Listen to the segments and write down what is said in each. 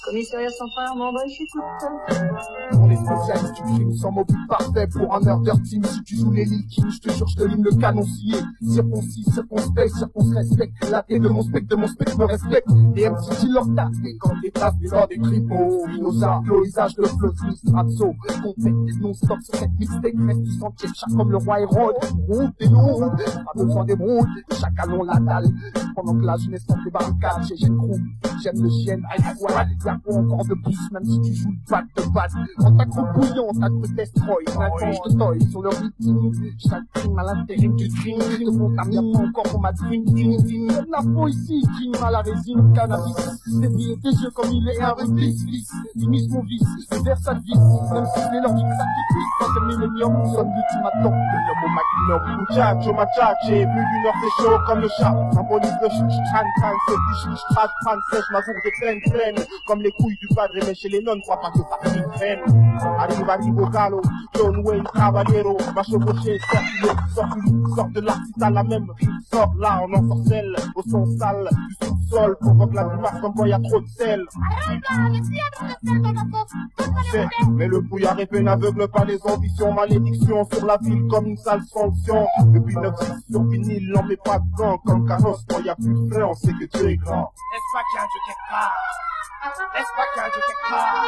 Commissariat central, Armand, je suis toute On est spécialiste du crime sans mobile parfait pour un murder team. Si tu joues les liquides, je te jure, je te ligne le canoncier. Circoncis, circonspect, circonspect. La tête de mon spectre me respecte. Les MC leur tapent, et quand les tasses, les lords des tripos. Spinoza, florisage de flotte, Strazzo. Contexte non-stop sur cette mixtape. Reste du sentier, chaque comme le roi Hérode. Route et non, pas besoin des brouilles. Chaque allon la dalle. Pendant que la jeunesse tente les barricades, j'ai le crew. J'aime le chien, aïe, voilà. Ou encore de plus, même si tu joues le bat de bat. En ta croupe bouillante, ta croupe destroy. Maintenant je te toille sur le rythme. Chaque crime à l'intérim du crime te contamine pas encore pour ma dream team. La peau ici, crime à la résine, cannabis. Dévier tes yeux comme il est un vice. Imite mon vice, je verse sa vie. Même si c'est leur ça qui puisse. Quand c'est millénium, sonne l'ultimatum. De l'homme au magnum. Muchacho, machacho, j'ai vu d'une heure c'est chaud comme le chat. Symbolise le tran, ce fiche, tran, sèche, ma bourre de pleine. Comme les couilles du padre, mais chez les nonnes, crois pas que ça finit. Arrive au galop, John Wayne, Caballero, va chevaucher, sort de l'artiste la même rime, sort là, on ensorcelle, au son sale, du sous-sol, provoque la grimace comme quoi y a trop de sel. Mais le brouillard épais n'aveugle pas les ambitions, malédiction sur la ville comme une sale sanction. Depuis 9-6 sur vinyle, n'en met pas de gants, comme Carlos, quand y a plus de frais, on sait que Dieu est grand. Est-ce pas qu'il y a un Dieu quelque part? Est-ce pas qu'il y a un Dieu quelque part?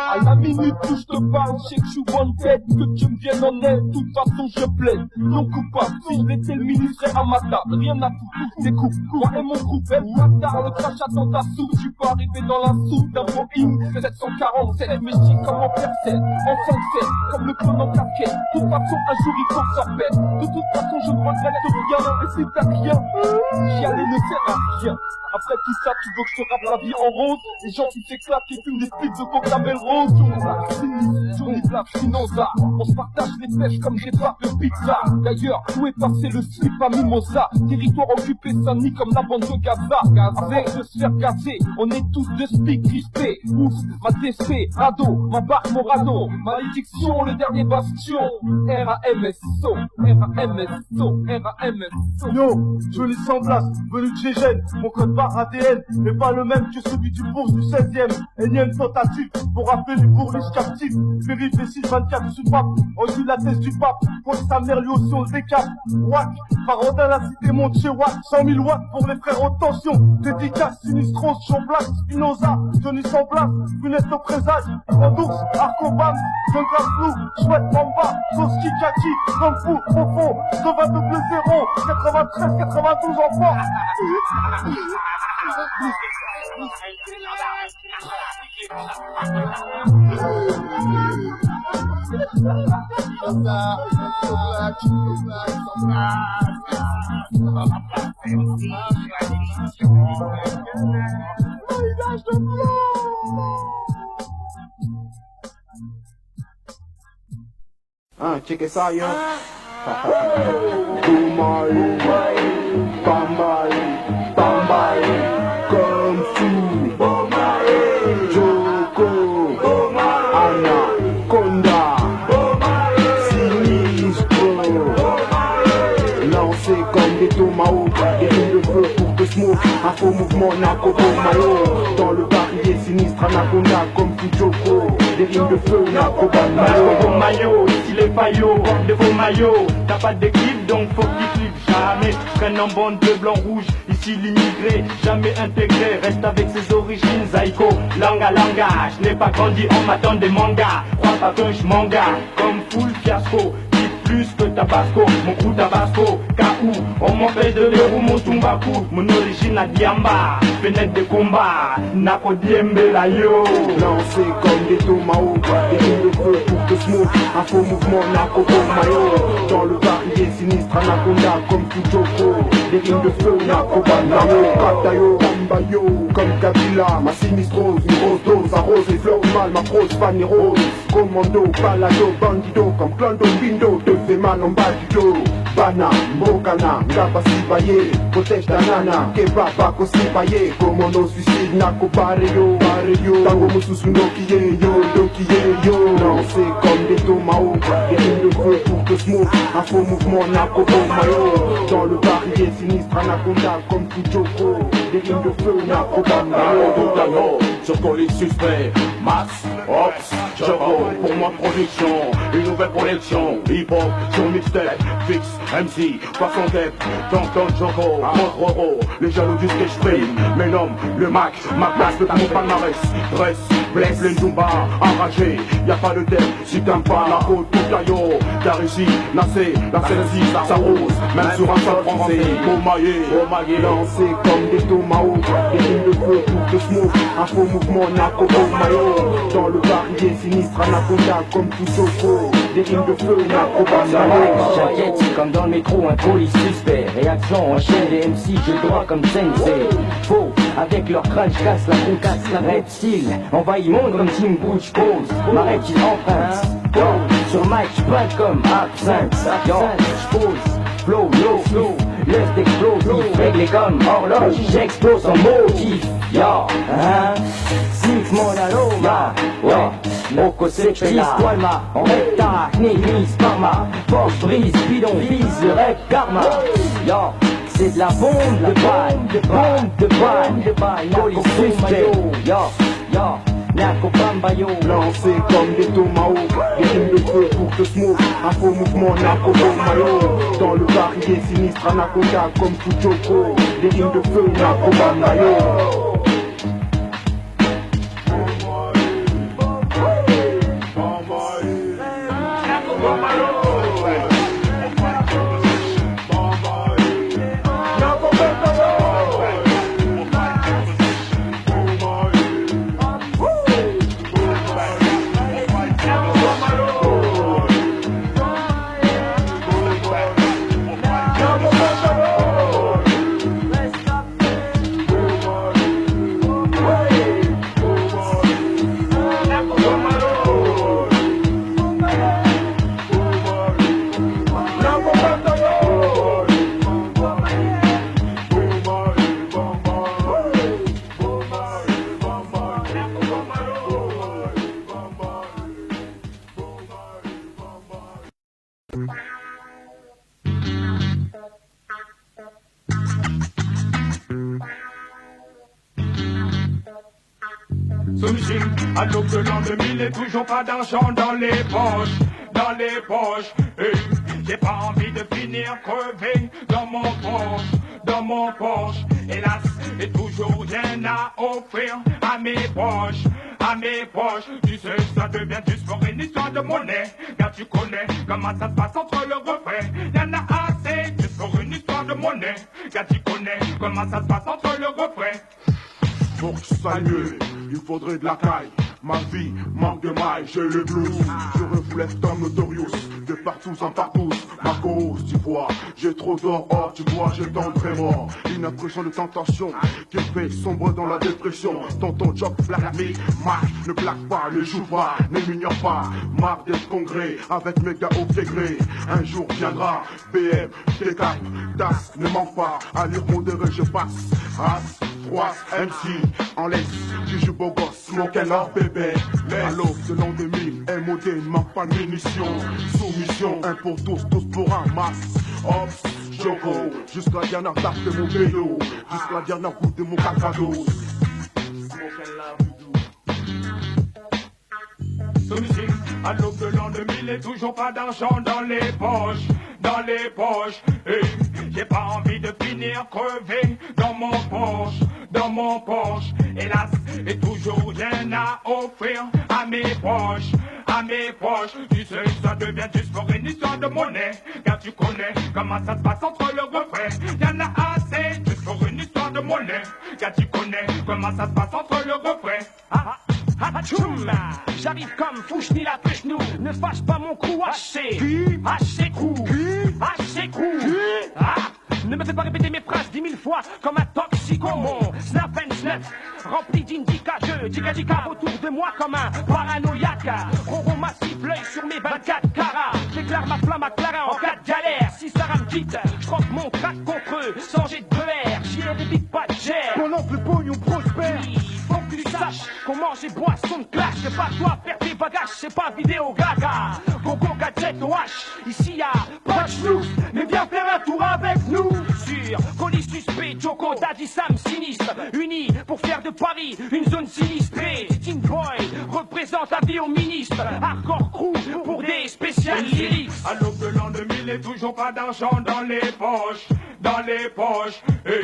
À la minute où je te parle, je sais que je suis bonne tête, que tu me viennes en aide, de toute façon je plaide. Non coupable, si je l'étais le ministre à ma table, rien à foutre, tous découpe. Moi et mon groupe, elle m'attard, le crachat dans ta soupe, tu peux arriver dans la soupe d'un Boeing 747, mais je dis comme en personne, en 5-7, comme le clone en casquette. De toute façon, un jour il faut que ça pète. De toute façon, je ne regrette rien, et si t'as rien, j'y allais ne sert à rien. Après tout ça, tu veux que je te rappe la vie en rose? Les gens qui s'éclatent, qui fument des splits de coke la belle rose. Johnny Black, Spinoza. On se partage les pêches comme des barres de pizza. D'ailleurs, où est passé le slip à Mimosa? Territoire occupé Saint-Denis comme la bande de Gaza. Avec de se faire gazer, on est tous de speak crispés. Ouf, ma TSP, Rado, ma barque Morano. Malédiction, le dernier bastion. R-A-M-S-O, R-A-M-S-O, R-A-M-S-O. Yo, Johnny sans place, venu de Gégène, mon code barre ADN n'est pas le même que celui du bourse du 16e. Énième tentative pour rappeler les bourriches captifs. Péripéties 24 sous pape, on dit la thèse du pape. Pour sa mère lui aussi on le décape. Wack, parodin la cité monte chez Wack. 100 000 watts pour les frères en tension. Dédicace, Sinistros, Jean Black, Spinoza, Johnny sans place, funeste au présage. Pandours, Arcobam, John Flou, Chouette Mamba, Soski Kaki, Kung Fu, Fofo, 2-0, 93, 92 enfants. Ah, check ça, yo. Boomaï, Bambaï, Bambaï, Kung Fu, Joko, Anaconda, Sinistro, lancé comme des tomahawks, des lignes de feu pour te smoke, un faux mouvement Nakoto Mayo, dans le barillet sinistre Anaconda comme Fujoko, des lignes de feu Nakoto Mayo, ici les paillots, de vos maillots, t'as pas d'équipe donc faut qu'ils flippent jamais, prennent en bande bleu, blanc, rouge, ici l'immigré, jamais intégré, reste avec ses origines, Zaiko, langa, je n'ai pas grandi en m'attend des mangas, crois pas que je manga, comme full fiasco, plus que Tabasco, mon crew Tabasco, K.O. On m'empêche de l'héros, mon Tumbaku, mon origine à Diamba, fenêtre de combat, Nako Diembe la yo. Lancé comme des tomahawks, des lignes de feu pour te smoke, un faux mouvement Nakoto Mayo, dans le barillet sinistre Anaconda comme Fujoko, des lignes de feu Nakoto Mayo, Katayo, Kambayo, comme Kabila, ma sinistrose, une grosse dose, arrose les fleurs du mal, ma prose, fan et rose, commando, balado, bandido, comme Clondo, Bindo, te fais mal en bas du dos. Bana, Mbokana, Ngaba Sibaye, protège ta nana, Keba Bako Sibaye, commando suicide, Nako Barrio, Tango Mususu no Kiye, yo, lancé comme des tomahawks, des lignes de feu pour te smoke, un faux mouvement Nako Mayo, dans le barillet sinistre, Anaconda comme Fujoko, des lignes de feu Nako Mayo, sur colis suspect, Max, Ops, Joko, pour ma production, une nouvelle collection, hip-hop, sur mixtape, fixe, MC, façon tête, Tonton Joko, Roro, les jaloux du sketch frame, mes noms, le Mac, ma place, le mon palmarès, dresse, blesse, les Zumba, enragé, y'a pas de thème, si t'aimes pas la haute, tout caillot, t'as réussi, Nassé, la celle-ci, ça rose, même sur un sol français, Omaillé, lancé comme des tomahawks, des lignes de feu pour te smoke, un faux mouvement Nako Mayo, dans le barillet sinistre, Anaconda comme Fujoko, des lignes de feu Nako Mayo. J'inquiète comme dans le métro, un colis suspect. Réaction en chaîne, les MC, je droit comme Sensei. Faux, avec leur crâne, casse la concasse, la reptile. Envahit monde comme Team Butch pose. M'arrête, il emprunte. Sur mic, j'pointe comme absinthe. J'pose, flow, l'œuf d'explosif. Réglé comme horloge, j'explose en motif. Ya, Sif mon aroma, ouais, Moko s'exprise, Walma, en recta, mise par ma force brise, bidon, vise le rêve karma, ya, c'est de la bombe de balle, colis suspect, ya, Nako Bambayo, lancé comme des tomahawks, des lignes de feu pour te smoke, un faux mouvement Nako Mayo, dans le barillet sinistre, Anaconda comme Fujoko, des lignes de feu Nako Mayo. À l'aube de l'an 2000 et toujours pas d'argent dans les poches, et j'ai pas envie de finir crevé dans mon Porsche, hélas, et toujours rien à offrir à mes poches, tu sais, ça devient du sport, une histoire de monnaie, car tu connais comment ça se passe entre le refrain, y'en a assez, du sport, une histoire de monnaie, car tu connais comment ça se passe entre le refrain. Pour que ça aille mieux, il faudrait de la caille. Ma vie manque de maille, j'ai le blues. Je reflète comme Notorious, de partout en partout. Ma cause, tu vois, j'ai trop d'or, oh, tu vois, j'ai tant de mort. Une impression de tentation qui fait sombre dans la dépression. Tonton job, la vie, marche, ne plaque pas, ne joue pas, ne m'ignore pas. Marre d'être congrès avec mes gars au degré. Un jour viendra, BM, T4, DAS, ne manque pas. À lire modéré, je passe. As, 3, MC, en laisse, tu joues beau gosse, mon canard bébé. À l'aube de l'an 2000, MOD ne manque pas de munitions. Soumission, un pour tous, tous pour un masse. Ops, Joko, jusqu'à la dernière tape de mon vélo, jusqu'à la dernière goutte de mon calvados. Soumission, à l'aube de l'an 2000 et toujours pas d'argent dans les poches, et j'ai pas envie de finir crevé dans mon Porsche, hélas, et toujours rien à offrir à mes poches, tu sais, ça devient du sport, une histoire de monnaie, car tu connais comment ça se passe entre le refrain, y'en a assez, du sport, une histoire de monnaie, car tu connais comment ça se passe entre le refrain. J'arrive comme Fouchni la pêche-nous. Ne fâche pas mon crew haché. Haché crew. Ne me fais pas répéter mes phrases 10 000 fois comme un toxicomon. Snap and H9 rempli d'indicateurs, diga autour de moi comme un paranoïaque. Roro massif, l'œil sur mes 24 carats. J'éclaire ma flamme à Clara en cas de galère. Si Sarah me quitte, je trempe mon crack contre eux, sans jet de beurre. J'y ai des big pas de chair. Mon oncle pognon prospère. Faut que tu saches comment j'ai boisson de clash. C'est pas toi faire tes bagages, c'est pas vidéo gaga. Gogo gadget OH, ici y'a pas de schnouz, mais viens faire un tour avec nous. Sur colis suspect, Joko, Daddy Sam, sinistre. Unis pour faire de Paris une zone sinistrée. Teen Boy représente la vie au ministre. Hardcore crew pour des spécialistes. À l'aube de l'an 2000 et toujours pas d'argent dans les poches. Dans les poches, hey,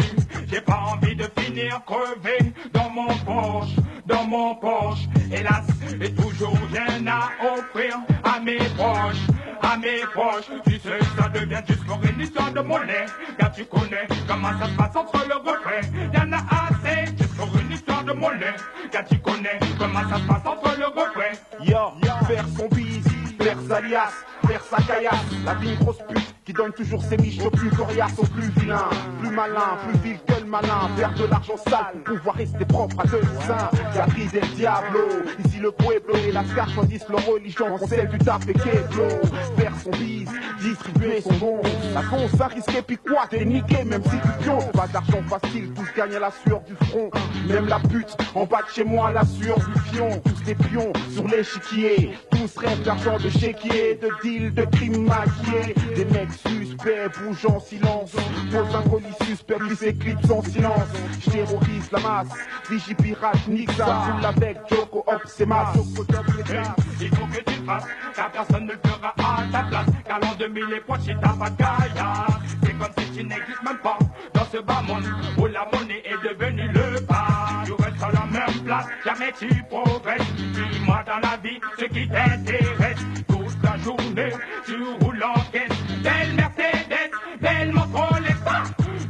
j'ai pas envie de finir crevé dans mon poche, dans mon poche. Hélas, et toujours rien à offrir à mes poches, à mes poches. Tu sais, ça devient juste pour une histoire de monnaie. Car tu connais comment ça se passe entre le refrain. Y'en a assez, juste pour une histoire de monnaie. Car tu connais comment ça se passe entre le refrain. Yo, faire son bise, faire sa liasse, faire sa caillasse. La vie une grosse pute qui donne toujours ses miches au plus coriaces, au plus vilain, plus malin, plus vil que le malin. Faire de l'argent sale, pouvoir rester propre à deux saints. Gabri del Diablo, ici le pueblo et la scar choisissent leur religion. On sait du tap et Keblo. Faire son bise, distribuer son bon. La con, ça risquait puis quoi, t'es niqué même si tu pions. Pas d'argent facile, tous gagnent à la sueur du front. Même la pute, en bas de chez moi, à la sueur du pion. Tous des pions sur l'échiquier. Tous rêvent d'argent, de chéquier, de deal, de crime maquillé. Des mecs suspects bougent en silence. Pose un colis suspect qui s'éclipse en silence. Je terrorise la masse, Vigi pirate, nique ça. Full avec Joko, hop, c'est masse. Il faut que tu le fasses, car personne ne le fera à ta place. Car l'an 2000 les poches et ta pagaille. C'est comme si tu n'existes même pas dans ce bas monde où la monnaie est devenue le pas. Tu restes à la même place, jamais tu progresses. Dis-moi dans la vie ce qui t'intéresse. Toute la journée, tu roules en caisse. Belle Mercedes, belle montre les pas.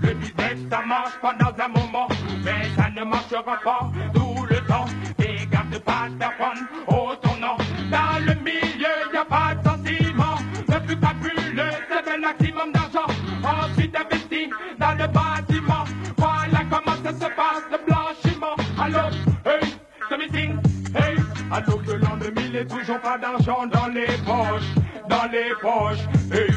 Le business ça marche pendant un moment, mais ça ne marchera pas tout le temps. Fais gaffe de pas te prendre au tournant. Dans le milieu, y a pas de sentiment. Le plus fabuleux, c'est le maximum d'argent. Ensuite investi dans le bâtiment. Voilà comment ça se passe, le blanchiment. Allô, hey, ce meeting, hey. À l'aube de l'an 2000 et toujours pas d'argent dans les poches, dans les poches, hey.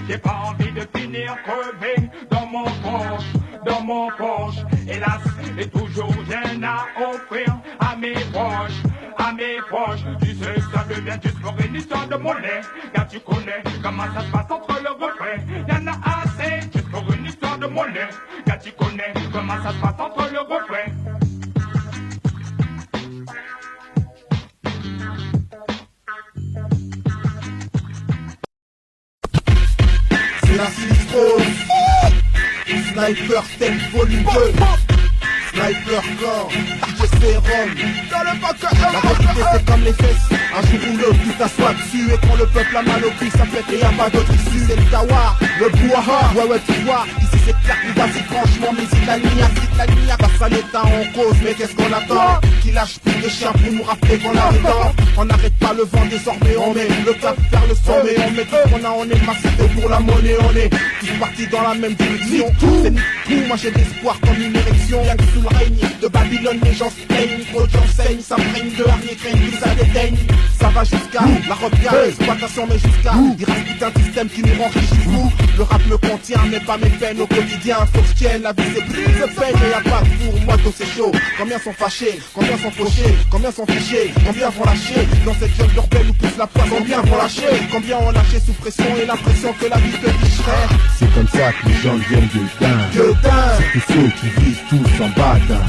J'ai pas envie de finir crevé dans mon poche, dans mon poche. Hélas, et toujours rien à offrir à mes proches, à mes proches. Tu sais, ça devient juste pour une histoire de monnaie. Car tu connais comment ça se passe entre le refrain. Y'en a assez, juste pour une histoire de monnaie. Car tu connais comment ça se passe entre le refrain. C'est la Sinistrose. Sniper Tech Volume 2. Sniper Corps, DJ Serum. Dans le bac la réalité c'est comme les fesses. Un jour ou l'autre tu t'assois dessus. Et quand le peuple a mal au cul ça pète et y'a pas d'autre issue. C'est le Tawar, le Bouaha. Ouais tu vois, ici c'est clair qu'on va si franchement. Mais si la ligne passe à l'état en cause. Mais qu'est-ce qu'on attend? Qui lâche plus de chiens pour nous rappeler qu'on a le temps. On n'arrête pas le vent désormais. On met le cap vers le sommet. On met tout qu'on a, on est massif pour la monnaie. On est tous partis dans la même direction. C'est tout, moi j'ai l'espoir comme une érection. Bien que sous le règne de Babylone les gens se plaignent. Trop de gens saignent, ça prenne de harnier, craignent, tout ça déteigne. Ça va jusqu'à la repère, l'exploitation, mais jusqu'à il reste tout un système qui nous rend riches jusqu'où. Le rap me contient, mais pas mes peines au quotidien. Faut que je tienne, la vie c'est plus de peine. Et y'a pas de pour moi, donc c'est chaud. Combien sont fâchés, combien sont fauchés, combien sont fichés, combien vont lâcher dans cette jungle urbaine où pousse la poisse. Combien vont lâcher, combien ont lâché sous pression et l'impression que la vie te licherait. C'est comme ça que les gens viennent Gueudin. C'est tous ceux qui vivent tous en badin.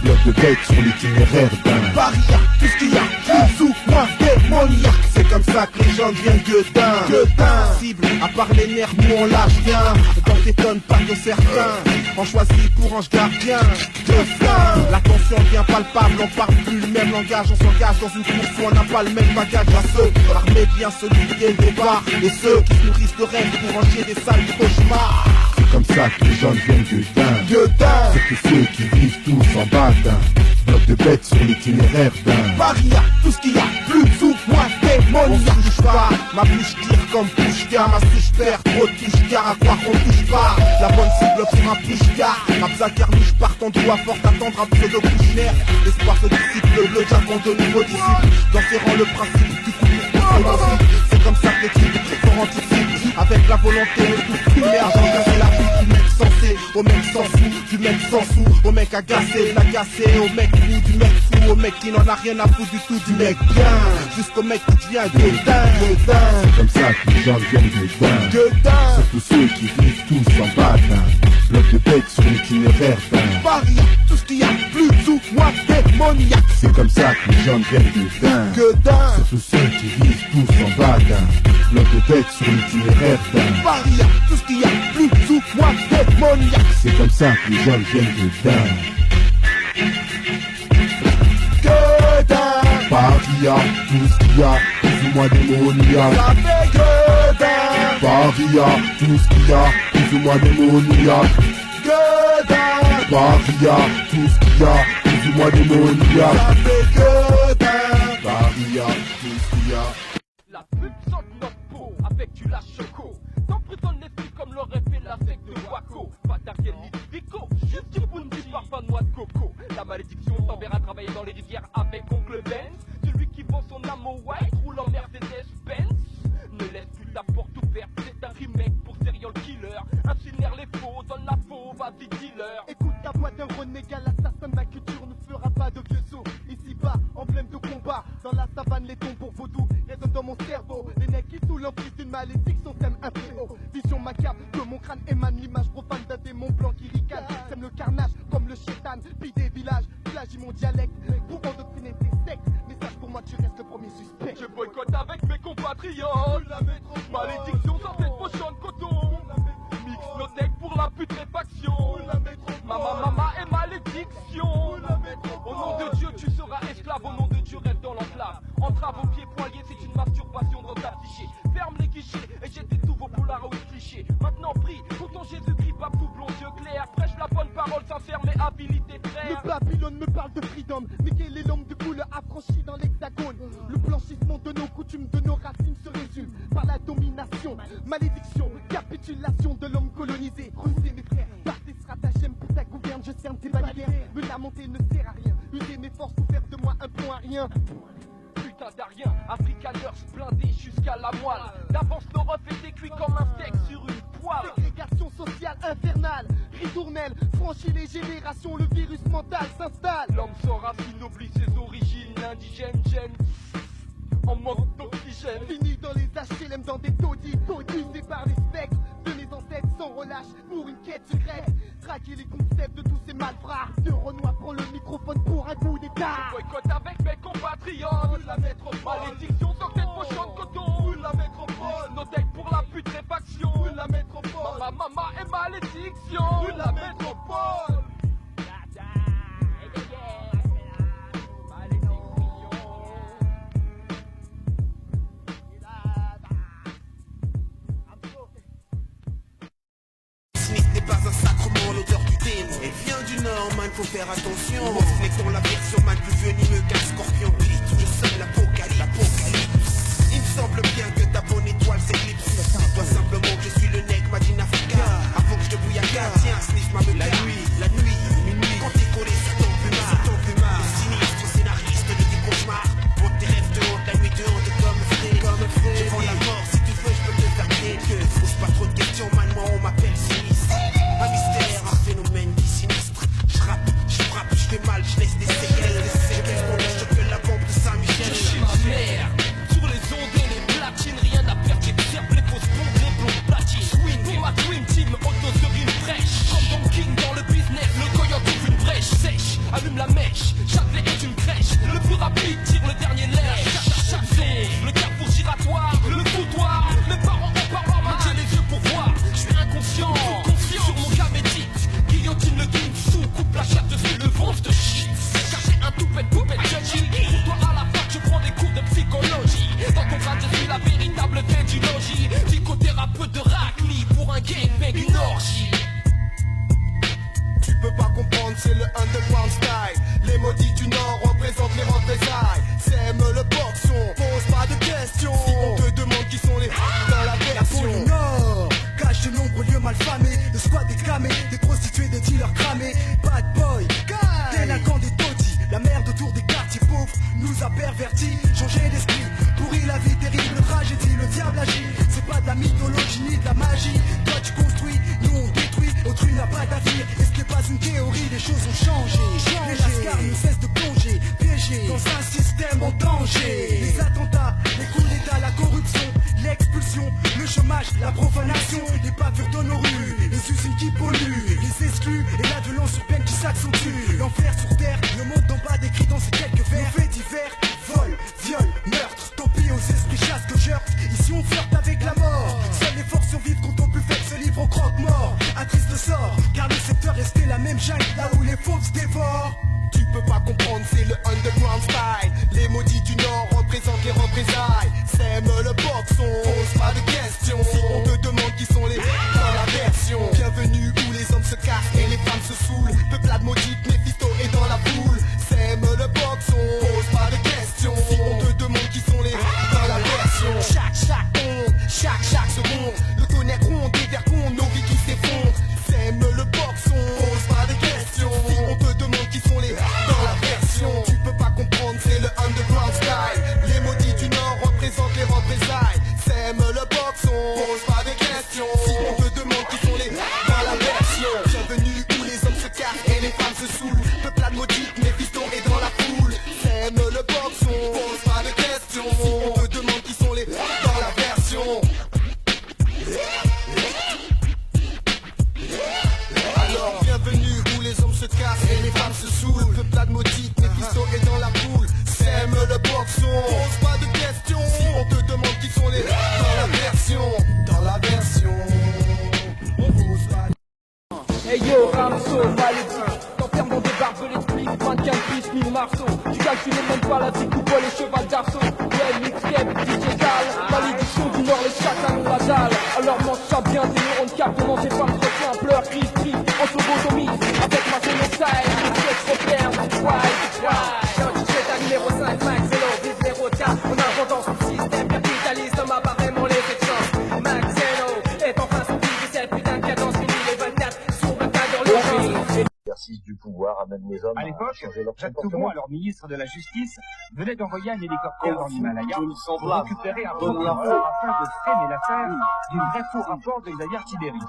L'heure de bête sur l'itinéraire d'un Paria, tout ce qu'il y a, plus ou moins démoniaque. C'est comme ça que les gens deviennent Gueudin. Cible, à part les nerfs, nous on lâche bien. Dans tes tonnes, pas de certains. On choisit pour ange gardien de flingue. La tension devient palpable, on parle plus le même langage. On s'engage dans une course où on n'a pas le même bagage. À ceux, armés bien celui qui est le départ. Et ceux qui se nourrissent de rêves pour ranger des salles de cauchemars. C'est comme ça que les gens deviennent Gueudin. C'est tous ceux qui vivent tous en badin. Bloc de bête sur l'itinéraire d'un Paria, tout ce qu'il y a, plus ou moins démoniaque. Mon n'y touche pas, ma bouche tire comme Pouchka, ma souche perd trop de touche-car, à croire qu'on touche pas. La bonne cible pour un Pouchka, ma bzacarnouche part en trou à force d'attendre un pseudo Kouchner. L'espoir se dissipe, le bleu diamant de nouveaux disciples. Dans ses rangs le principe du coup c'est comme ça que l'équipe fort anticipe. Avec la volonté de tout primaire, j'engage la vie du mec censé, au mec sans sous, du mec sans sous, au mec agacé, l'agacé, au mec fou, du mec fou, au mec qui n'en a rien à foutre du tout, du mec bien, jusqu'au mec qui devient gueudin. C'est comme ça que les gens deviennent gueudin. C'est tous ceux qui vivent tous en bâtin. Bloc de bec sur l'itinéraire d'un Paris, tout ce qu'il y a, plus de sous, moi démoniaque. C'est comme ça que les gens deviennent gueudin. C'est tous ceux qui vivent tous en bâtin. Bloc de bec sur l'itinéraire d'un Paris, tout ce qu'il y a, plus de sous, moi démoniaque. C'est comme ça que les gens deviennent gueudin. Paria, tout ce qu'il y a, plus ou moins démoniaque. Paria, tout ce qu'il y a, plus ou moins démoniaque. Paria, tout ce qu'il y a, plus ou moins démoniaque. Paria, tout ce qu'il y a. La pub sort de notre peau avec du lâche choco. T'emprisonnes les filles comme l'aurait fait la secte de Waco. Pas d'Ariel ni de Vico, juste du Bundy parfum noix de coco. La malédiction t'enverra travailler dans les rivières avec Oncle Ben. Celui qui vend son âme au white roule en Mercedes Benz. Ne laisse plus ta porte ouverte, c'est un remake pour serial killer. Incinère les faux, donne la fauve à des dealers. Écoute ta voix d'un renégat, l'assassin de ma culture ne fera pas de vieux sauts. Ici bas, emblème de combat, dans la savane les tons pour vaudou résonnent dans mon cerveau. Les nègres qui sous l'emprise d'une malédiction s'aiment un fléau. Vision macabre, de mon crâne émane l'image profane d'un démon blanc qui ricane. Sème le carnage comme le chétan, pille des villages, plagie mon dialecte. Pour endoctriner tes sectes, mais sache pour moi tu restes le premier suspect. Je boycotte avec mes compatriotes. Malédiction sur cette pochon de coton. Mix nos decks pour la putréfaction. Mama et malédiction. Au nom de Dieu tu seras esclave. Au nom de Dieu rêve dans l'enclave. Entrave aux pieds poiliers, c'est une masturbation dans ta psyché. Ferme les guichets et jette tous vos polars aux clichés. Maintenant prie pour ton Jésus-Christ, pape tout blond, yeux clairs. Prêche la bonne parole sincère mais habilité frère. Le Babylone me parle de freedom, mais quel est l'homme de couleur affranchi dans l'hexagone. Le blanchissement de nos coutumes, de nos racines se résume par la domination, malédiction, capitulation de l'homme colonisé. Rusé mes frères, par tes stratagèmes pour ta gouverne, je cerne tes barrières. Me lamenter ne sert à rien, user mes forces pour faire de moi un point à rien. Putain d'Arien, Africaners blindés jusqu'à la moelle. D'avance nos refs étaient cuits comme un steak sur une poêle. Ségrégation sociale infernale, ritournelle, franchit les générations, le virus mental s'installe. L'homme sans racine oublie ses origines, indigènes, gènes en manque d'oxygène. Fini dans les HLM, dans des taudis, usés par les spectres de mes ancêtres sans relâche pour une quête secrète. Traquer les concepts de tous ces malfrats. De Renoir prend le microphone pour un coup d'état. Je boycotte avec mes compatriotes. La métropole, malédiction sur cette pochon de coton. La métropole, nos decks pour la putréfaction. La métropole, mama et malédiction. La métropole. Pas un sacrement, l'odeur du démon. Elle vient du nord, man, faut faire attention. Reflétons la version, man, plus venimeux qu'un scorpion. Je sème l'apocalypse. Il me semble bien que ta bonne étoile s'éclipse. Dis-toi simplement que je suis le nègre Madine Africa. Avant que je te bouillaga, tiens, sniff ma meule. La nuit, minuit. Quand t'es collé sur ton plumard. Le sinistre scénariste de tes cauchemars. Pour tes rêves de honte, la nuit de honte comme frais. Devant la mort, si tu veux, je peux te faire quelque. Pose pas trop de questions, man, moi on m'appelle sinistre. Un mystère, un phénomène qui sinistre. Je rappe, je frappe, je fais mal, je laisse des séquelles. Je te fais la bombe de Saint-Michel. Je suis ma mère. Sur les ondes et les platines, rien à perdre. J'observe les fausses bombes, les blondes platines. Pour ma dream team, auto de rime fraîche. Comme Don King dans perverti, changer d'esprit. Pourri la vie, terrible tragédie, le diable agit. C'est pas de la mythologie ni de la magie. Toi tu construis, nous on détruit. Autrui n'a pas d'avenir, et ce n'est pas une théorie, les choses ont changé. Les lascars ne cessent de plonger, piégés dans un système en danger. Les attentats, les coups d'état, la corruption, l'expulsion, le chômage, la profanation, les pavures de nos rues, les usines qui polluent, les exclus et la violence urbaine qui s'accentue. L'enfer sur terre, le monde d'en bas décrit dans ces quelques vers. Faits divers, vol, viol, meurtre, tant pis aux esprits chasse que j'heurte. Ici on flirte avec la mort, seuls les forces survivent quand on plus faible se livre au croque-mort. Un triste sort, car le secteur restait la même jungle, là où les fauves se dévorent. Tu peux pas comprendre, c'est le underground style. Les maudits du Nord représentent les représailles. Sème le boxon, pose pas de questions. Si on te demande qui sont les dans la version. Bienvenue où les hommes se cassent et les femmes se saoulent. Peuplade maudite, Mephisto est dans la foule. Sème le boxon, pose pas de questions. Si on te demande qui sont les dans la version. Chaque onde, chaque seconde. Le tonnerre ronde, des verres comptes, nos vies qui s'effondrent. Sème le boxon, pose pas de questions. Si on te demande qui sont les dans la version, tu peux pas comprendre, c'est le underground style. Les maudits du Nord représentent les représailles. Sème le boxon, pose pas de questions. Si on te demande qui sont les dans la version. Bienvenue où les hommes se cachent et les femmes se saoulent. Peuplade maudite, Mephisto est dans la foule. Sème le boxon, pose pas de questions. Si on te demande qui sont les dans la version. Alors bienvenue où les hommes se cassent et les femmes se saoulent. Peuplade maudite, Mephisto est dans la foule. Sème le boxon, pose pas de questions. Si on te demande qui sont les dans la version. Dans la version, on pose pas de... Hey yo, Ramso, malédique. T'enfermes dans des barbelés de plis, 25 bis, 1000 marceaux. Tu calcules même pas la vie ou pas les chevals d'arceau. Ouais, mixtape, DJ Gal. Malédiction du Nord, les chacun ont la dalle. Alors mange ça bien, tes neurones captent, comment j'ai pas entretien, pleure, crise, crise, en sobotomie. Avec ma génocide, je suis extraordinaire, ouais. DJ ta numéro 5, Max, Zelo, vive les rotas. On invente dans son système capitaliste, on m'a pas vraiment les échanges. Max, Zelo, est enfin son fils, cette putain de cadence finie les 24 sur 24 dans l'urgence. L'exercice du pouvoir amène les hommes à l'époque, Jacques Toubon, alors ministre de la Justice, venait d'envoyer un hélicoptère dans l'Himalaya pour récupérer un procureur afin de freiner l'affaire du vrai faux rapport de Xavier Tiberi.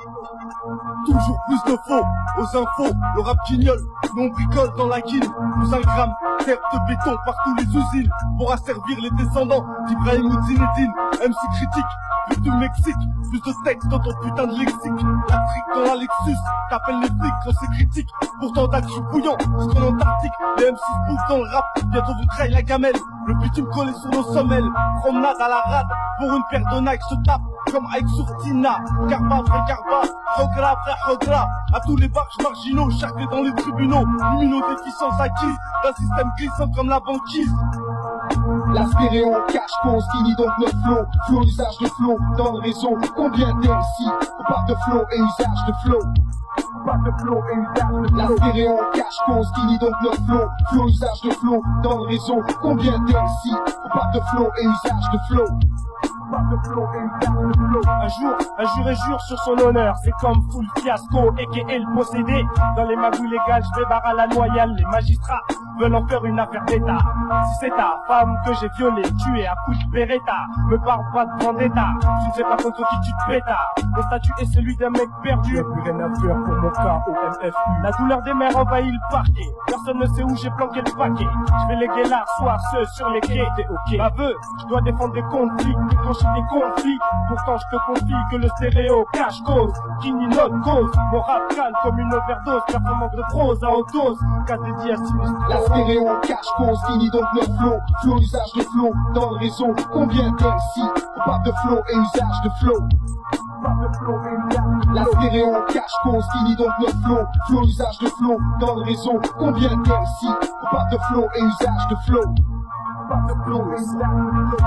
Toujours plus de faux aux infos, le rap guignol, nous on bricole dans la guine. Plus un gramme, terre de béton partout les usines pour asservir les descendants d'Ibrahim ou Zinedine. MC critique, plus du Mexique, plus de texte dans ton putain de lexique. La trique dans la Lexus, t'appelles les flics quand c'est critique. Pourtant t'as cru bouillant, jusqu'en Antarctique. Les M6 bouffent dans le rap, bientôt vous traînez la gamelle. Le bitume collé sur nos semelles, promenade à la rade. Pour une paire de Nike se tape, comme Ike sur Tina. Garba, vrai Garba, Rogra, frère Rogra. À tous les barges marginaux, chargés dans les tribunaux. Immunodéficience acquise, d'un système glissant comme la banquise. La stéréo cache qu'on skinny donc notre flow. Flow, usage de flow dans le réseau. Combien d'MC on parle de flow et usage de flow. Pas de flow et usage de flow. La stéréo cache qu'on skinny donc notre flow. Flow, usage de flow dans le réseau. Combien d'MC on parle de flow et usage de flow. Un jour et jure sur son honneur, c'est comme full fiasco et le possédé. Dans les magouilles légales, je vais barre à la loyale. Les magistrats veulent en faire une affaire d'état. Si c'est ta femme que j'ai violée, tuée à coups de Beretta, me parle pas de vendetta. Tu ne sais pas contre qui tu te pétas. Le statut est celui d'un mec perdu. Y'a plus rien à faire pour mon cas au MFU. La douleur des mères envahit le parquet. Personne ne sait où j'ai planqué le paquet. Je vais léguer là, soir ceux sur les quais. T'es ok. Aveu, je dois défendre des conflits. Des conflits, pourtant je te confie que le stéréo cache cause, qui nie notre cause. Mon rap calme comme une overdose, performance de prose à haute dose, cas dédié à sinistre. La stéréo cache cause, qui nie donc notre flow. Flow, usage de flow dans le réseau. Combien d'MC on parle de flow et usage de flow. La stéréo cache cause, qui nie donc notre flow. Flow, usage de flow dans le réseau. Combien d'MC on parle de flow et usage de flow.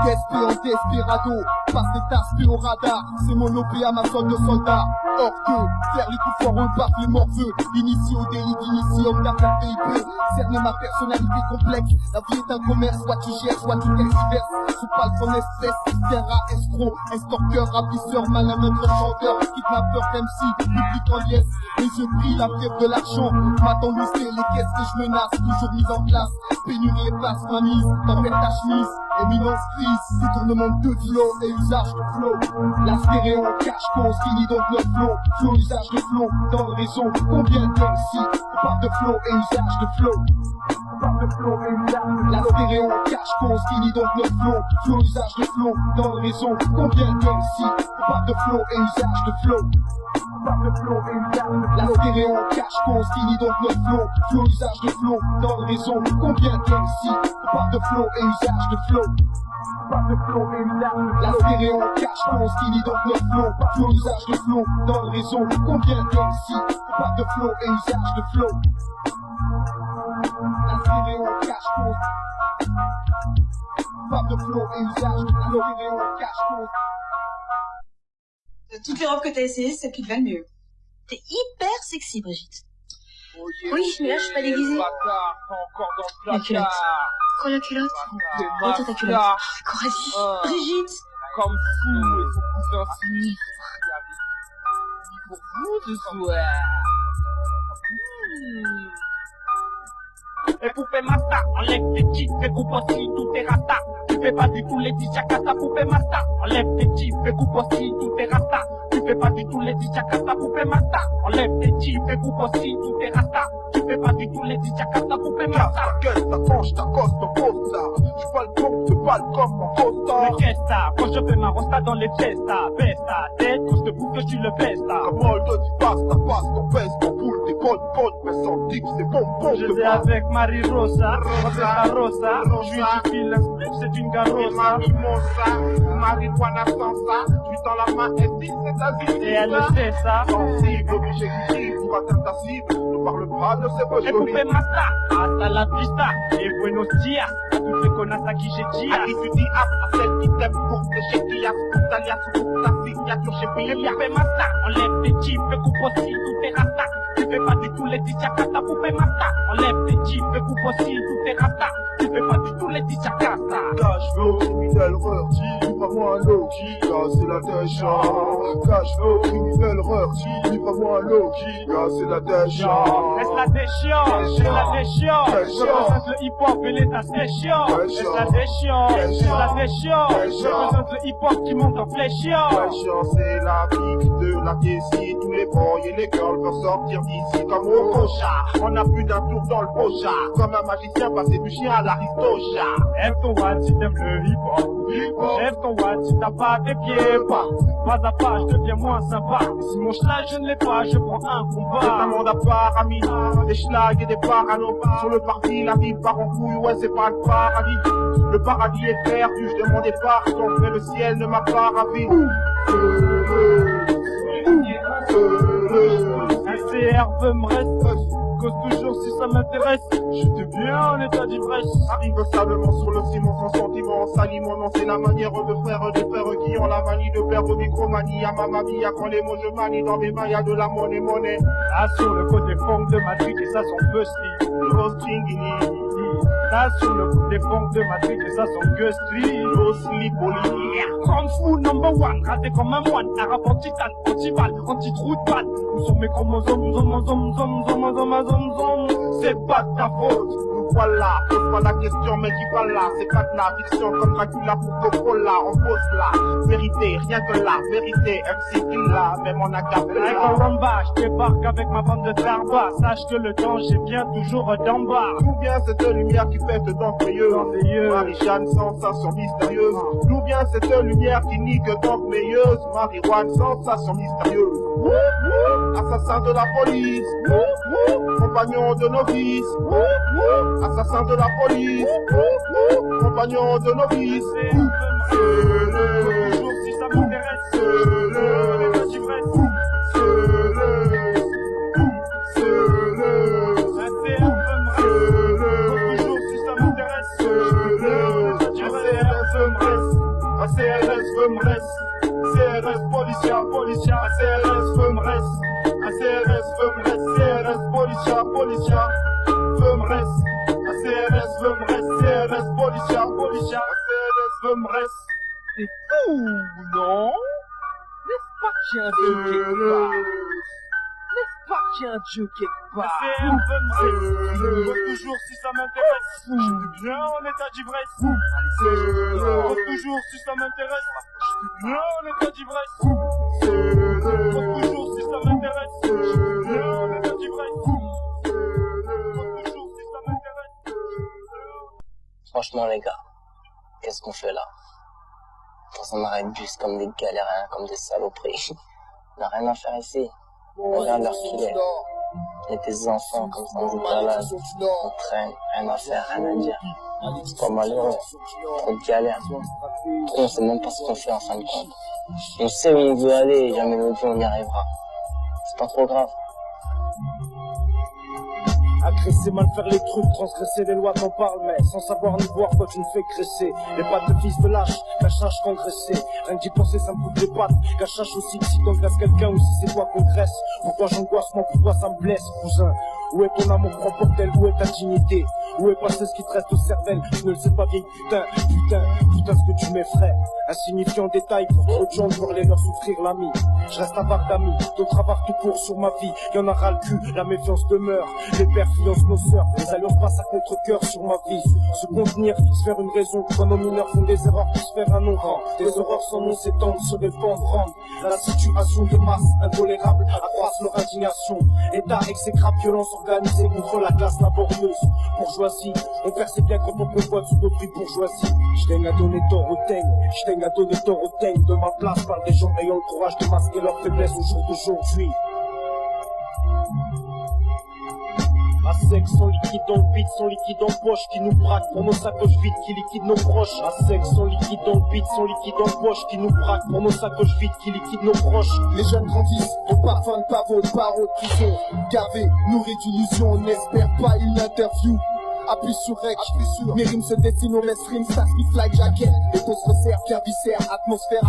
DSP en desperado, passe des tasses au radar. C'est mon OP à ma solde de soldat. Or que, faire les coups forts, on baffe les morveux. Initié au délit d'initium d'affaires VIP. Cerne ma personnalité complexe. La vie est un commerce, soit tu gères, soit tu t'exverses. Je parle son espèce, terra, escroc, escorteur, rapisseur, malin, notre chanteur. Quitte ma peur d'MC, public en liesse. Les yeux brillent, la fièvre de l'argent. M'attends lycée, les caisses que je menace, toujours mise en place. Pénurie et place, ma mise, tempête ta chemise, éminence grise, détournement de flow et usage de flow. La stéréo cache qu'on finit donc notre flow. Flow, usage de flow, dans le réseau, combien d'MC parle de flow et usage de flow. La stéréo cache qu'on finit donc notre flow. Flow, usage de flow, dans le réseau, combien d'MC parle de flow et usage de flow. La stéréo cache qu'on finit donc notre flow. Flow, usage de flow, dans le réseau, combien d'MC parle de flow et usage de flow. La stéréo cache qu'on finit donc notre flow. Flow, usage de flow, dans le réseau, combien d'MC parle de flow et usage de flow. La stéréo cache qu'on parle de flow et usage de flow. La stéréo cache qu'on. De toutes les robes que t'as essayées, c'est celle qui te va le mieux. T'es hyper sexy, Brigitte. Oui, mais là, je suis pas déguisée. La culotte. Quoi, la culotte? Retourne ta culotte. Coralie. Brigitte. Comme fou, il faut pousser un slip. Pour vous ce soir. Et poupée Masta, enlève tes chips, fais coupe aussi, tout est rasta. Tu fais pas du tout les disjakata, poupée Masta. Enlève tes chips, fais coupe aussi, tout est rasta. Tu fais pas du tout les disjakata, poupée Masta. Enlève tes chips, fais coupe aussi, tout est rasta. Tu fais pas du tout les disjakata, poupée Masta. Ta gueule, ta hanche, ta coste, ton posta. J'suis pas le con, tu pas le comme mon posta. Mais qu'est-ce ça, quand je fais ma rosta dans les fiestas. Baisse ta tête, quand je te bouffe que je suis le besta. Comme all de tu passes, ta passe, ton pèse, ton boule, tes bonnes, mais sans tips, c'est bon, Je vais avec Marie Rosa, Rosa Rosa. Je suis du fil, c'est une garosa. Mimosa, marijuana sans ça. J'suis dans la main, et si c'est ta vie. Et elle le sait ça. Sensible, obligé qui pour atteindre ta cible. Ne parle pas de ces poches. Et poupée Masta, hasta la vista. Et buenos dias, à toutes les connasses à qui j'ai dit. À qui tu dis à celle qui t'aime pour tes chéquias, pour ta liasse, pour ta signature chez Billy. Et poupée Masta, enlève tes chips, fais coupe aussi, tout est rasta. Tu fais pas du tout les disjakata, poupée Masta. Enlève tes chips, fais coupe aussi, tout est rasta. Tu fais pas du tout les disjakata. Cash flow, criminel rorti, pas moi Loki, c'est la déjà. Cash flow, criminel rorti, pas moi Loki, c'est la déjà. Laisse la déchiant, laisse la déchiant. Je représente le hip-hop et l'état déchiant. Laisse la déchiant, laisse la déchiant. Je représente le hip-hop qui monte en fléchiant. C'est la vie de la Kessie, tous les boys et les girls peuvent sortir d'ici comme au cocha. On a plus d'un tour dans le pocha, comme un magicien passé du chien à l'aristocha. Lève ton watt si t'aimes le hip-hop. Lève ton watt si t'as pas des pieds. Pas à pas, je deviens moins sympa. Si mon schlag je ne l'ai pas, je prends un combat. C'est un monde à part, ami. Des schlags et des paranos. Sur le parti, la vie part en couille, ouais, c'est pas le paradis. Le paradis est perdu, je demandais pardon, mais le ciel ne m'a pas ravi. Un CR veut me rester, cause toujours si ça m'intéresse. J'étais bien en état d'ivresse. Arrive salement sur le ciment sans sentiment. Salit mon nom, c'est la manière de faire des frères qui ont la manie de faire micromanie. À ma mamie, quand les mots je manie, dans mes mains y'a de la monnaie. Là sur le côté funk de Madrid et ça son Gusty. Là sur le côté funk de Madrid et ça son Gusty. Kung Fu number one, rasé comme un moine. Arabe anti-tan, anti-balle, anti-trou de balle. Où sont mes chromosomes, c'est pas de ta faute. Voilà, pose pas la question, mais dis pas là. C'est pas de la fiction comme Dracula pour Coppola. On pose là, vérité, rien que la vérité. MC Killa, même en acapella. Avec un Ramba, je débarque avec ma bande de Tarba. Sache que le danger vient toujours d'en bas. D'où vient cette lumière qui pète dans tes yeux? Marie-Jeanne, sensation mystérieuse. D'où vient cette lumière qui nique dans mes yeux? Marijuana, sensation mystérieuse. Assassin de la police, compagnon de novice. Assassin de la police, compagnon de novice. Toujours si ça m'intéresse, CRS veut me reste, CRS policia, policia, CRS veut me reste, CRS veut me reste, CRS policia, policia, veut me reste, CRS veut me reste, CRS policia, policia, CRS veut me reste. C'est fou, non? N'est-ce pas que j'ai un peu quelque part? N'est-ce pas qu'il y a un Dieu quelque part. C'est un peu mal. Toujours si ça m'intéresse. Je suis bien en état d'ivresse. Toujours si ça m'intéresse. Je suis bien en état d'ivresse. Toujours si ça m'intéresse. Je suis bien en état d'ivresse. Toujours si ça m'intéresse. Franchement les gars, qu'est-ce qu'on fait là? Dans un arrêt de bus comme des galériens, comme des saloperies. On n'a rien à faire ici. Regarde l'heure qu'il est. Il y a des enfants comme ça, on se balade, on traîne, rien à faire, rien à dire. C'est pas malheureux, trop de galères. Trop, on sait même pas ce qu'on fait en fin de compte. On sait où on veut aller et jamais notre vie on y arrivera. C'est pas trop grave. Agresser, mal faire les trucs, transgresser les lois, t'en parles, mais sans savoir ni voir quoi tu me fais graisser. Les pattes de fils de lâche, cachache congressé. Rien que d'y penser, ça me coûte les pattes. Cachache aussi que si t'engraisses quelqu'un ou si c'est toi qu'on graisse. Pourquoi j'angoisse, moi, pourquoi ça me blesse, cousin? Où est ton amour propre mortel? Où est ta dignité? Où est passé ce qui te reste au cervelle? Je ne le sais pas, vieille putain, putain, putain ce que tu m'effraies. Insignifiant détail pour trop de gens, voir les leur souffrir l'ami. Je reste avare d'amis, d'autres avares tout court sur ma vie. Y'en a ras le cul, la méfiance demeure. Les pères fiancent nos sœurs, les alliances passent à contre-cœur sur ma vie. Se contenir, se faire une raison, quand nos mineurs font des erreurs pour se faire un nom rang. Des horreurs sans nom s'étendent, se répandent, rendent. La situation des masses, intolérable, accroissent leur indignation. État exécrable, violence organisée contre la classe laborieuse. Bourgeoisie, on perçait bien quand on convoite sous d'autres bourgeoisie. Je t'aime à donner tort au teigne, je t'aime à donner tort au teigne. De ma place par des gens ayant le courage de masquer leur faiblesse au jour d'aujourd'hui. À sec, sans liquide dans le beat, sans liquide en poche, qui nous braque pour nos sacoches vides, qui liquide nos proches. À sec, sans liquide dans le beat, sans liquide en poche, qui nous braque pour nos sacoches vides, qui liquide nos proches. Les jeunes grandissent au parfum de pavot, de barreaux, qui sont gavés, nourris d'illusions, on n'espère pas une interview. Appuie sur rec, mes rimes se dessinent au mainstream, ça speak like jacket. Les taux se resserrent, bien viscère, atmosphère,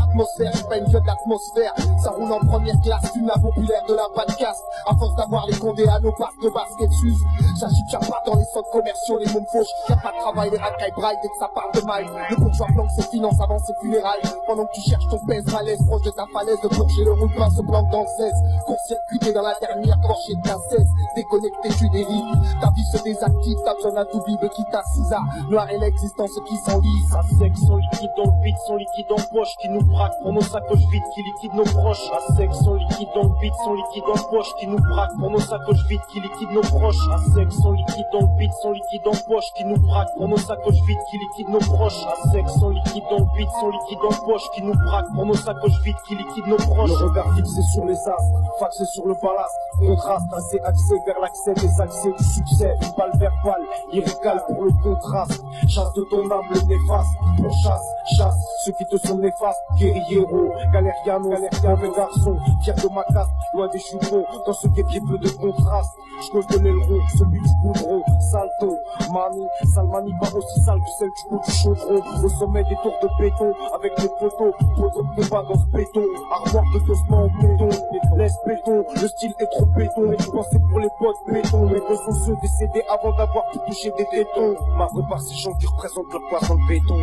je peine que de l'atmosphère. Ça roule en première classe, fume la populaire de la podcast. À force d'avoir les condés à nos parcs de basket s'usent. J'agite pas dans les centres commerciaux, les mômes fauches. Y'a pas de travail, les racailles braille dès que ça parle de maille. Le bourgeois blanc ses finances avant ses funérailles. Pendant que tu cherches ton pèse malaise, proche de ta falaise, de plonger le roule-pain se blanc dans le 16. Court-circuité dans la dernière planchée de ta 16. Déconnecté, tu dérives. Ta vie se désactive, t'as besoin d'un tout bible qui t'assise à noir et l'existence qui s'enlise. À sec, sans liquide dans le beat, sans liquide en poche, qui nous braque pour nos sacoches vides, qui liquide nos proches. À sec, sans liquide dans le beat, sans liquide en poche, qui nous braque pour nos sacoches vides, qui liquide nos proches. À sec, sans liquide dans le beat, sans liquide en poche, qui nous braque pour nos sacoches vides, qui liquide nos proches. À sec, sans liquide dans le beat, sans liquide en poche, qui nous braque pour nos sacoches vides, qui liquide nos proches. Le regard fixé sur les astres, faxé sur le ballast, contraste assez axé vers l'accès des accès du succès. Une balle verbale, irrécale pour le contraste. Chasse de ton âme le néfaste. On chasse ceux qui te sont néfastes. Guerriero, galériano, mauvais garçon, fier de ma caste, loin des chevaux, dans ce guépier peu de contraste. Je connais le rond, celui du goudron, salto, mani, salmani, pas aussi sale que celle du coup du chaudron. Au sommet des tours de béton, avec les poteaux, poteaux de combat dans ce béton, armoire de tossement en béton, laisse béton, le style est trop béton, je pensais pour les potes béton, les deux sont ceux décédés avant d'avoir tout touché des tétons. Marre de par ces gens qui représentent leur poids dans le béton.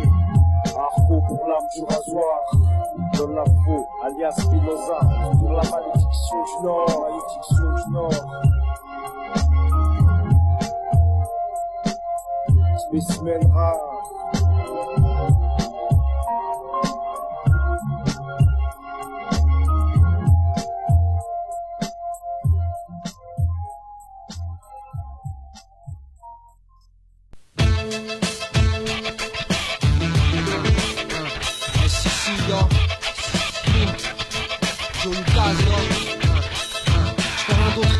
Arco pour l'âme du rasoir, Don Lafo, alias Spinoza, pour la malédiction du Nord, Spécimen rare.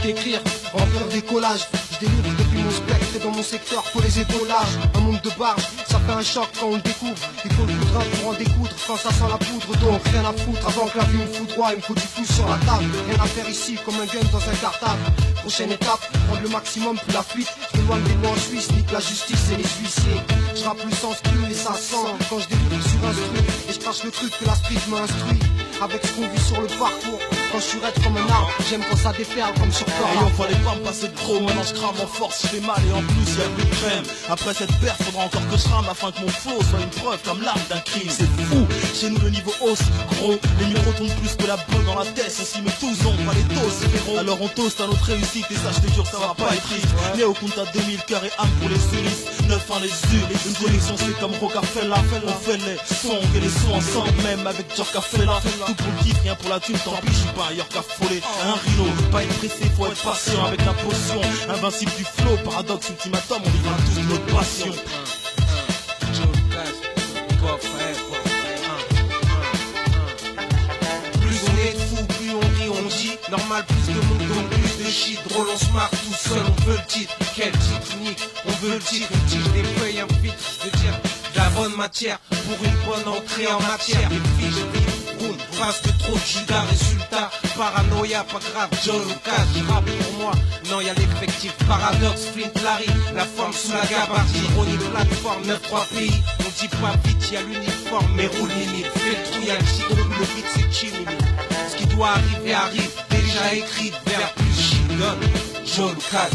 Écrire, remplir des collages. Je délivre depuis mon spectre et dans mon secteur faut les épaulages. Un monde de barge, ça fait un choc quand on le découvre. Il faut le poudrin pour en découdre quand ça sent la poudre. Donc rien à foutre avant que la vie me foudroie. Il me faut du flou sur la table. Rien à faire ici comme un gun dans un cartable. Prochaine étape, prendre le maximum puis la fuite. Je m'éloigne des lois en Suisse, nique la justice et les huissiers. Je rappe le sens plus et ça sent quand je délivre sur un truc. Et je crache le truc que la street m'a instruit. Avec ce qu'on vit sur le parcours. Quand je suis comme un arbre, j'aime quand ça déferle comme sur Thor. Ayant fallait pas me passer de trop, maintenant je crame en force, je fais mal et en plus plus, y'a plus de crème. Après cette perte, faudra encore que je rame afin que mon flow soit une preuve comme l'arme d'un crime. C'est fou, chez nous le niveau hausse, gros. Les micros tournent plus que la bonne dans la tête. On s'y met tous, on pas les toasts, frérot. Alors on toast à notre réussite et ça, je te jure, ça va pas être triste. Né au compte à 2000 cœur et âme pour les solistes. 9-1 les yeux, une connexion c'est comme Rocafella. On fait les sons et les sons ensemble, même avec Jorkafella. Tout pour le kiff, rien pour la thune, tant pis, je suis pas un York affolé. Un rhino, pas être pressé, faut être patient avec la potion. Invincible du flow, paradoxe, ultimatum, on vivra tous notre passion. Plus on est fou, plus on rit, on dit. Normal, plus de monde, donc plus de shit. Drôle, on se marre tout seul, on veut le titre. Quel titre unique, on veut le titre. Une tige, des feuilles, un filtre, je veux dire de la bonne matière pour une bonne entrée en matière. Des fiches, roule, phrase de trop de giga, résultat. Paranoïa, pas grave, John Lucas, rap pour moi. Non, y'a l'effectif paradoxe, Flint Larry, la forme sous la gabardine. Ironie, plateforme, 9-3 pays. On dit pas vite, y'a l'uniforme, mais roule limite. Fais le trou, y'a le chic, le beat c'est chill limite. Ce qui doit arriver arrive, déjà écrit, vers plus shit, donne, John Lucas.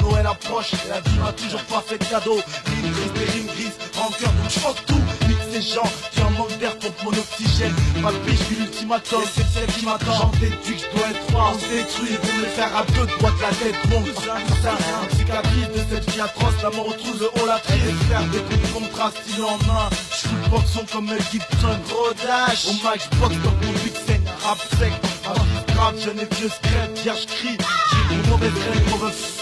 Noël approche et la vie m'a toujours pas fait de cadeau. Ligne grise, des rimes grises, rancœur donc je fuck tout. Nique ces gens qui en manque d'air pompe mon oxygène. Ma biche puis l'ultimatum, c'est celle qui m'attend. J'en déduis que je dois être froid, on se détruit. Pour me le faire à deux doigts de la tête ronde. Un cicatrice de cette vie atroce, la mort retrouve le haut la crise. Faire des coups de contraste, stylo en main. Je fous le boxon comme Mel Gibson. Rodage, au mic je boxe dans mon big scène. Rap sec, ma vie grave, jeune et vieux scrap. Hier je crie, j'ai une mauvaise graine, mauvaise.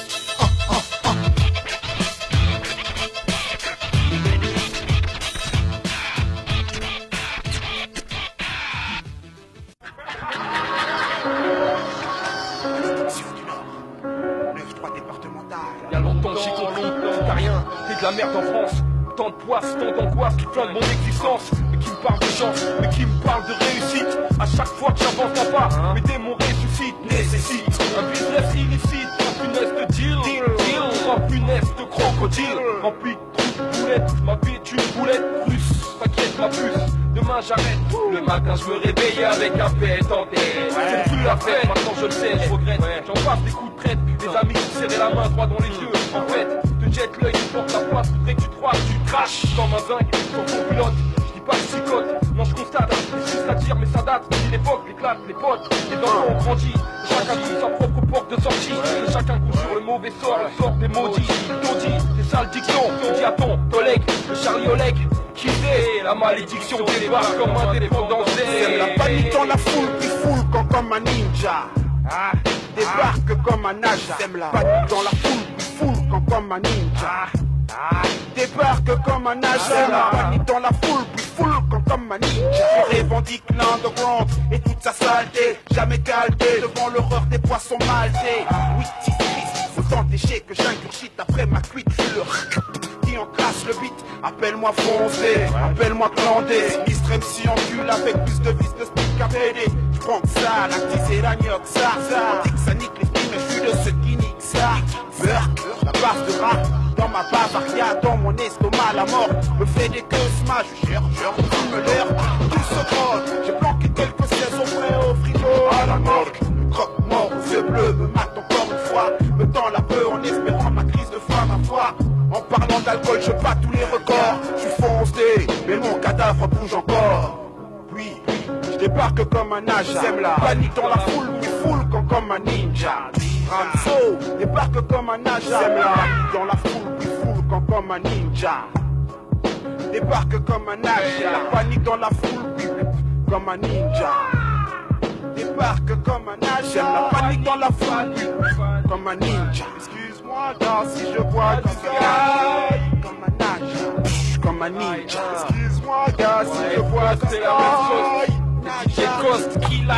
Y'a longtemps que j'y compris, t'as rien, t'es de la merde en France. Tant de poisse, tant d'angoisse qui plane mon existence. Mais qui me parle de chance, mais qui me parle de réussite. À chaque fois que j'avance d'un pas, mes démons ressuscitent, nécessite un business illicite, en punaise de deal, en punaise de crocodile. Rempli de trous de boulettes, ma vie est une boulette russe. T'inquiète ma puce, demain j'arrête. Le matin je me réveille avec un pet en tête. C'est plus la fête, maintenant je le sais, je regrette. J'en passe des coups de traite, des amis qui serraient la main droit dans les yeux. En fait, te jette l'œil, tu portes la place, voudrais que tu te croises, tu craches comme un zinc sur ton pilote. Je dis pas que je psychote, non je constate, c'est juste à dire mais ça date. Si l'époque, l'éclate, les potes, les enfants ont grandi. Chacun trouve sa propre porte de sortie. Chacun court sur le mauvais sort, le sort des maudits. Taudis, tes sales dictions, dis à ton collègue, le Charlie Oleg. Qui sait, la malédiction débarque comme un dépendant. C'est la panique dans la foule qui foule comme un ninja. Débarque comme un nage. Panique dans la foule qui foule comme un ninja. Débarque comme un nage. Panique dans la foule qui foule comme un ninja. Je revendique l'underground et toute sa saleté. Jamais calté devant l'horreur des poissons maltais. Oui, si triste, autant d'échecs que j'ingurgite après ma cuite. Je le qui enclasse le beat. Appelle-moi foncé, appelle-moi clandé. Sinistre MC encule avec plus de vis de speak qu'à PD. J'prends que ça, la tisse et la gnoque, ça. On dit que ça nique les filles, mais j'suis de ceux qui niquent ça. Burk, la base de rap. Dans ma bavaria, dans mon estomac, la mort me fait des queues smash. Je me l'air, tout se croque. J'ai planqué quelques saisons frais au frigo. À la morgue, le croque-mort aux yeux bleus me mate encore une fois. Me tend la peur en espérant ma crise de foi, ma foi. En parlant d'alcool, je bats tous les records. Je suis foncé, mais mon cadavre bouge encore. Oui, je débarque comme un nage. Panique dans la foule, puis foule comme un ninja. Ramso, débarque comme un nage. Panique dans la foule, puis foule comme un ninja. Débarque comme un nage. Panique dans la foule, puis comme un ninja. Débarque comme un nage. La panique dans la foule, puis comme un ninja. Excuse-moi, gars, si je vois du sky. Comme un nage, comme un ninja. Excuse-moi, gars, si je vois du sky. J'ai Ghost qui l'a.